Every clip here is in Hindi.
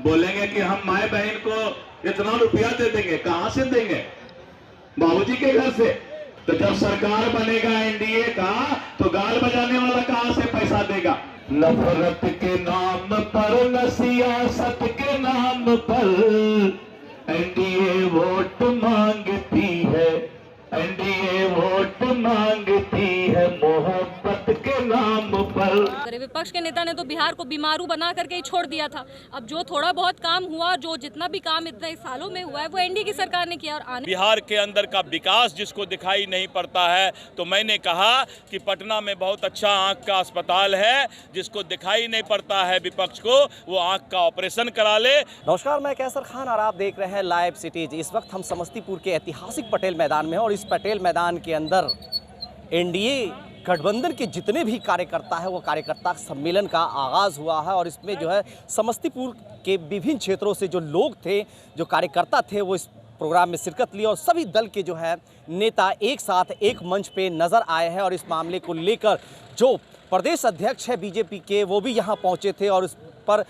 बोलेंगे कि हम माए बहन को इतना रुपया दे देंगे, कहां से देंगे? बाबूजी के घर से। तो जब सरकार बनेगा एनडीए का, तो गाल बजाने वाला कहां से पैसा देगा? नफरत के नाम पर, न सियासत के नाम पर एनडीए वोट मांगती है, एनडीए वोट मांगती है मोहब्बत के नाम पर। विपक्ष के नेता ने तो बिहार को बीमारू बना करके ही छोड़ दिया था। अब जो थोड़ा बहुत काम हुआ, जो जितना भी काम इतने सालों में हुआ है, वो एनडीए की सरकार ने किया। और बिहार के अंदर का विकास जिसको दिखाई नहीं पड़ता है, तो मैंने कहा कि पटना में बहुत अच्छा आंख का अस्पताल है, जिसको दिखाई नहीं पड़ता है विपक्ष को, वो आंख का ऑपरेशन करा ले। नमस्कार, मैं कैसर खान और आप देख रहे हैं लाइव सिटीज। इस वक्त हम समस्तीपुर के ऐतिहासिक पटेल मैदान में हैं और इस पटेल मैदान के अंदर एनडीए गठबंधन के जितने भी कार्यकर्ता है, वो कार्यकर्ता सम्मेलन का आगाज़ हुआ है और इसमें जो है समस्तीपुर के विभिन्न क्षेत्रों से जो लोग थे, जो कार्यकर्ता थे, वो इस प्रोग्राम में शिरकत ली और सभी दल के जो है नेता एक साथ एक मंच पे नज़र आए हैं। और इस मामले को लेकर जो प्रदेश अध्यक्ष है बीजेपी के, वो भी यहाँ पहुँचे थे और उस पर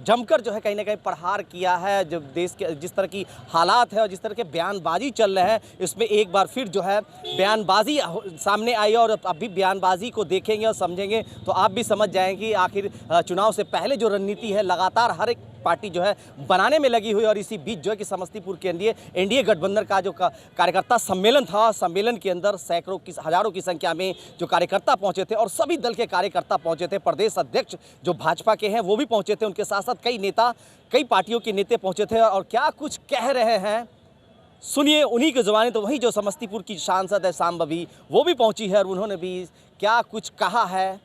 जमकर जो है कहीं ना कहीं प्रहार किया है। जब देश के जिस तरह की हालात है और जिस तरह के बयानबाजी चल रहे हैं, इसमें एक बार फिर जो है बयानबाजी सामने आई और अभी बयानबाजी को देखेंगे और समझेंगे तो आप भी समझ जाएंगे आखिर चुनाव से पहले जो रणनीति है लगातार हर एक पार्टी जो है बनाने में लगी हुई। और इसी बीच जो है कि समस्तीपुर के एनडीए गठबंधन का जो कार्यकर्ता सम्मेलन था, सम्मेलन के अंदर सैकड़ों की हज़ारों की संख्या में जो कार्यकर्ता पहुंचे थे और सभी दल के कार्यकर्ता पहुंचे थे। प्रदेश अध्यक्ष जो भाजपा के हैं वो भी पहुंचे थे, उनके साथ साथ कई नेता, कई पार्टियों के नेता पहुंचे थे और क्या कुछ कह रहे हैं सुनिए उन्हीं के ज़बानी। तो वहीं जो समस्तीपुर की सांसद है शांभवी, वो भी पहुंची है और उन्होंने भी क्या कुछ कहा है,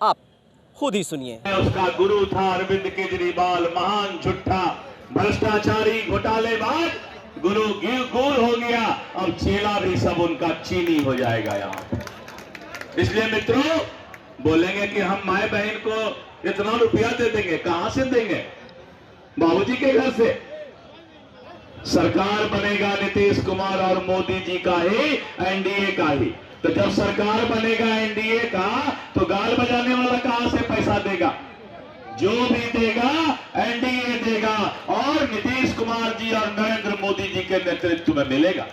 आप खुद ही सुनिए। उसका गुरु था अरविंद केजरीवाल, महान झूठा भ्रष्टाचारी घोटालेबाज। गुरु गुर हो गया, अब चेला भी सब उनका चीनी हो जाएगा यहाँ। इसलिए मित्रों, बोलेंगे कि हम माए बहन को इतना रुपया दे देंगे, कहां से देंगे? बाबूजी के घर से। सरकार बनेगा नीतीश कुमार और मोदी जी का ही, एनडीए का ही। तो जब सरकार बनेगा एनडीए का, तो गाल बजाने वाला कहां से पैसा देगा? जो भी देगा एनडीए देगा और नीतीश कुमार जी और नरेंद्र मोदी जी के नेतृत्व में मिलेगा,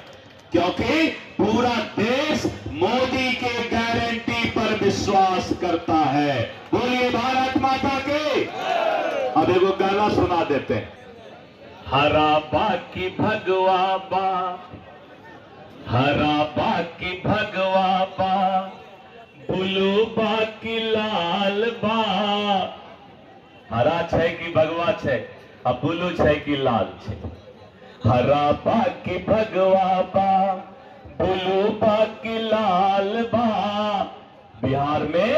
क्योंकि पूरा देश मोदी के गारंटी पर विश्वास करता है। बोलिए भारत माता के। अब एगो गाना सुना देते हैं। हरा बाकी भगवा बा, हरा बाकी भगवा बा, बुलू बाकी लाल बा। हरा छै कि भगवा छै, अब बुलू छै कि लाल छै? हरा बाकी भगवा बा, बुलू बाकी लाल बा। बिहार में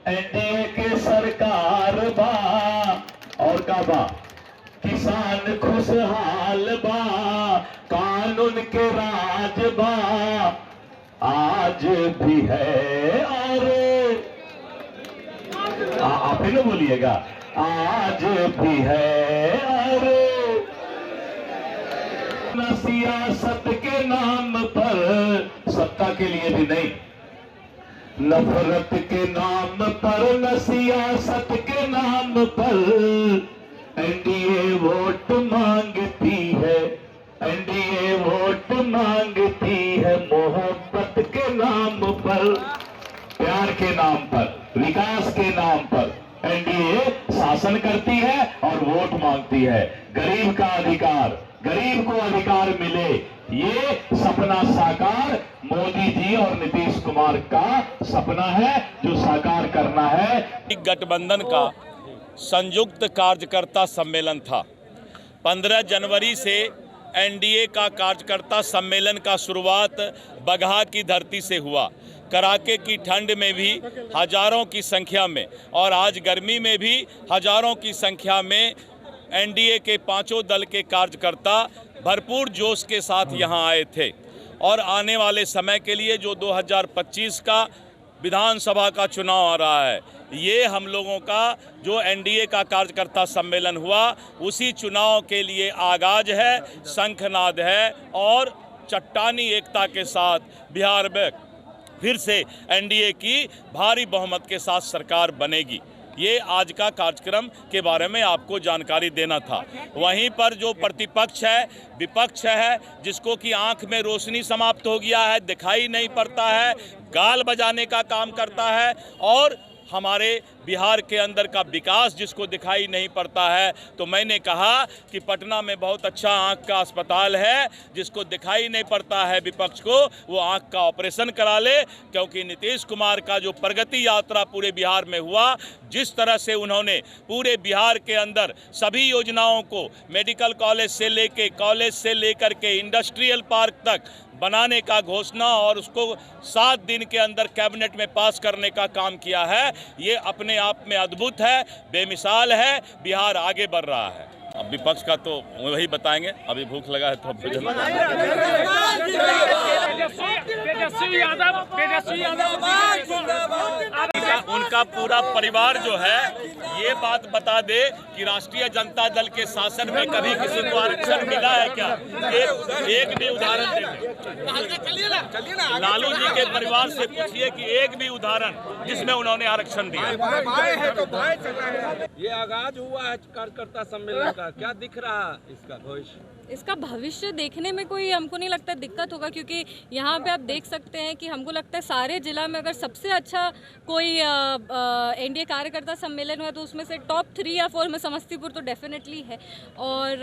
एनडीए के सरकार बा और का बा, किसान खुशहाल बा, कानून के राज बा, आज भी है। और आप ही लोग बोलिएगा, आज भी है। और न सियासत के नाम पर, सत्ता के लिए भी नहीं, नफरत के नाम पर, न सियासत के नाम पर एनडीए वोट मांगती है, एनडीए वोट मांगती है मोहब्बत के नाम पर, प्यार के नाम पर, विकास के नाम पर एनडीए शासन करती है और वोट मांगती है। गरीब का अधिकार, गरीब को अधिकार मिले, ये सपना साकार मोदी जी और नीतीश कुमार का सपना है, जो साकार करना है। गठबंधन का संयुक्त कार्यकर्ता सम्मेलन था। 15 जनवरी से एनडीए का कार्यकर्ता सम्मेलन का शुरुआत बगहा की धरती से हुआ। कड़ाके की ठंड में भी हजारों की संख्या में और आज गर्मी में भी हजारों की संख्या में एनडीए के पांचों दल के कार्यकर्ता भरपूर जोश के साथ यहां आए थे। और आने वाले समय के लिए जो 2025 का विधानसभा का चुनाव आ रहा है, ये हम लोगों का जो एनडीए का कार्यकर्ता सम्मेलन हुआ, उसी चुनाव के लिए आगाज है, शंखनाद है और चट्टानी एकता के साथ बिहार में फिर से एनडीए की भारी बहुमत के साथ सरकार बनेगी। ये आज का कार्यक्रम के बारे में आपको जानकारी देना था। वहीं पर जो प्रतिपक्ष है, विपक्ष है, जिसको कि आंख में रोशनी समाप्त हो गया है, दिखाई नहीं पड़ता है, गाल बजाने का काम करता है, और हमारे बिहार के अंदर का विकास जिसको दिखाई नहीं पड़ता है। तो मैंने कहा कि पटना में बहुत अच्छा आँख का अस्पताल है, जिसको दिखाई नहीं पड़ता है विपक्ष को, वो आँख का ऑपरेशन करा ले, क्योंकि नीतीश कुमार का जो प्रगति यात्रा पूरे बिहार में हुआ, जिस तरह से उन्होंने पूरे बिहार के अंदर सभी योजनाओं को मेडिकल कॉलेज से लेकर के इंडस्ट्रियल पार्क तक बनाने का घोषणा और उसको 7 दिन के अंदर कैबिनेट में पास करने का काम किया है, ये अपने आप में अद्भुत है, बेमिसाल है। बिहार आगे बढ़ रहा है। अब विपक्ष का तो वही बताएंगे, अभी भूख लगा है तो भोजन। उनका पूरा परिवार जो है ये बात बता दे कि राष्ट्रीय जनता दल के शासन में कभी किसी को आरक्षण मिला है क्या? एक भी उदाहरण दे। लालू जी के परिवार से पूछिए कि एक भी उदाहरण जिसमें उन्होंने आरक्षण दिया। ये आगाज हुआ है कार्यकर्ता सम्मेलन का, क्या दिख रहा है इसका भविष्य? इसका भविष्य देखने में कोई हमको नहीं लगता दिक्कत होगा, क्योंकि यहाँ पे आप देख सकते हैं कि हमको लगता है सारे जिला में अगर सबसे अच्छा कोई एनडीए कार्यकर्ता सम्मेलन हुआ तो उसमें से टॉप 3 या 4 में समस्तीपुर तो डेफिनेटली है। और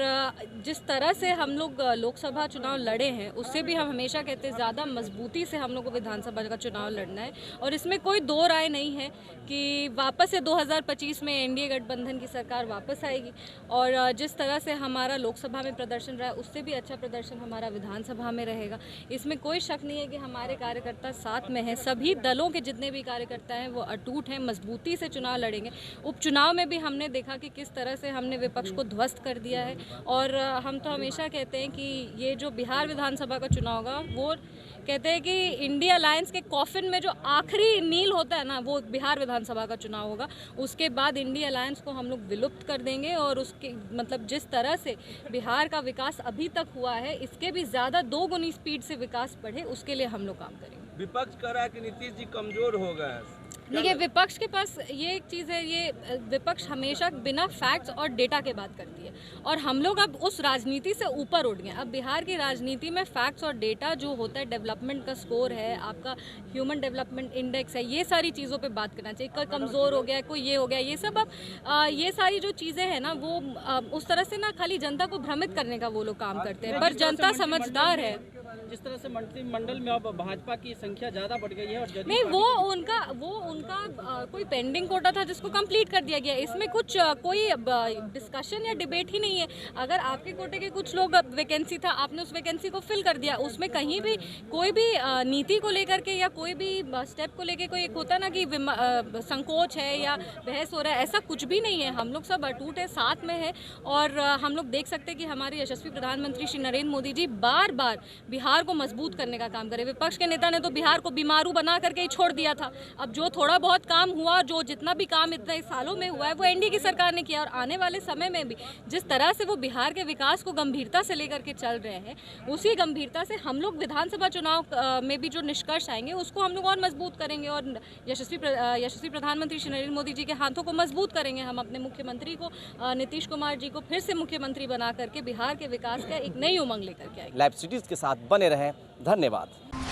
जिस तरह से हम लोग लोकसभा चुनाव लड़े हैं, उससे भी हम हमेशा कहते हैं ज़्यादा मजबूती से हम लोग को विधानसभा का चुनाव लड़ना है। और इसमें कोई दो राय नहीं है कि वापस से 2025 में एनडीए गठबंधन की सरकार वापस आएगी। और जिस तरह से हमारा लोकसभा में प्रदर्शन रहा है, उससे भी अच्छा प्रदर्शन हमारा विधानसभा में रहेगा। इसमें कोई शक नहीं है कि हमारे कार्यकर्ता साथ में हैं। सभी दलों के जितने भी कार्यकर्ता हैं वो अटूट हैं, मजबूती से चुनाव लड़ेंगे। उपचुनाव में भी हमने देखा कि किस तरह से हमने विपक्ष को ध्वस्त कर दिया है। और हम तो हमेशा कहते हैं कि ये जो बिहार विधानसभा का चुनाव होगा, वो कहते हैं कि इंडिया अलायंस के कॉफिन में जो आखिरी मील होता है ना, वो बिहार विधानसभा का चुनाव होगा। उसके बाद इंडिया अलायंस को हम लोग विलुप्त कर देंगे और उसके मतलब जिस तरह से बिहार का विकास अभी तक हुआ है, इसके भी ज़्यादा 2 गुनी स्पीड से विकास बढ़े, उसके लिए हम लोग काम करेंगे। विपक्ष कह रहा है कि नीतीश जी कमजोर हो गए। देखिए, विपक्ष के पास ये एक चीज़ है, ये विपक्ष हमेशा बिना फैक्ट्स और डेटा के बात करती है, और हम लोग अब उस राजनीति से ऊपर उठ गए। अब बिहार की राजनीति में फैक्ट्स और डेटा जो होता है, डेवलपमेंट का स्कोर है, आपका ह्यूमन डेवलपमेंट इंडेक्स है, ये सारी चीज़ों पे बात करना चाहिए। कोई कमज़ोर हो गया, कोई ये हो गया, ये सब अब ये सारी जो चीज़ें हैं ना, वो उस तरह से ना खाली जनता को भ्रमित करने का वो लोग काम करते हैं, पर जनता समझदार है। जिस तरह से मंत्रिमंडल में अब भाजपा की संख्या ज़्यादा बढ़ गई है और नहीं, वो उनका कोई पेंडिंग कोटा था जिसको कंप्लीट कर दिया गया। इसमें कुछ कोई डिस्कशन या डिबेट ही नहीं है। अगर आपके कोटे के कुछ लोग वैकेंसी था, आपने उस वैकेंसी को फिल कर दिया, उसमें कहीं भी कोई भी नीति को लेकर के या कोई भी स्टेप को लेकर कोई एक होता ना कि संकोच है या बहस हो रहा है, ऐसा कुछ भी नहीं है। हम लोग सब अटूट है, साथ में है। और हम लोग देख सकते हैं कि हमारे यशस्वी प्रधानमंत्री श्री नरेंद्र मोदी जी बार बार बिहार को मजबूत करने का काम करे। विपक्ष के नेता ने तो बिहार को बीमारू बना करके ही छोड़ दिया था। अब जो थोड़ा बहुत काम हुआ, जो जितना भी काम इतने सालों में हुआ है, वो एनडीए की सरकार ने किया। और आने वाले समय में भी जिस तरह से वो बिहार के विकास को गंभीरता से लेकर के चल रहे हैं, उसी गंभीरता से हम लोग विधानसभा चुनाव में भी जो निष्कर्ष आएंगे उसको हम लोग और मजबूत करेंगे और यशस्वी प्रधानमंत्री श्री नरेंद्र मोदी जी के हाथों को मजबूत करेंगे। हम अपने मुख्यमंत्री को, नीतीश कुमार जी को फिर से मुख्यमंत्री बना करके बिहार के विकास का एक नई उमंग लेकर के आएंगे। लाइव सिटीज के साथ बने रहें। धन्यवाद।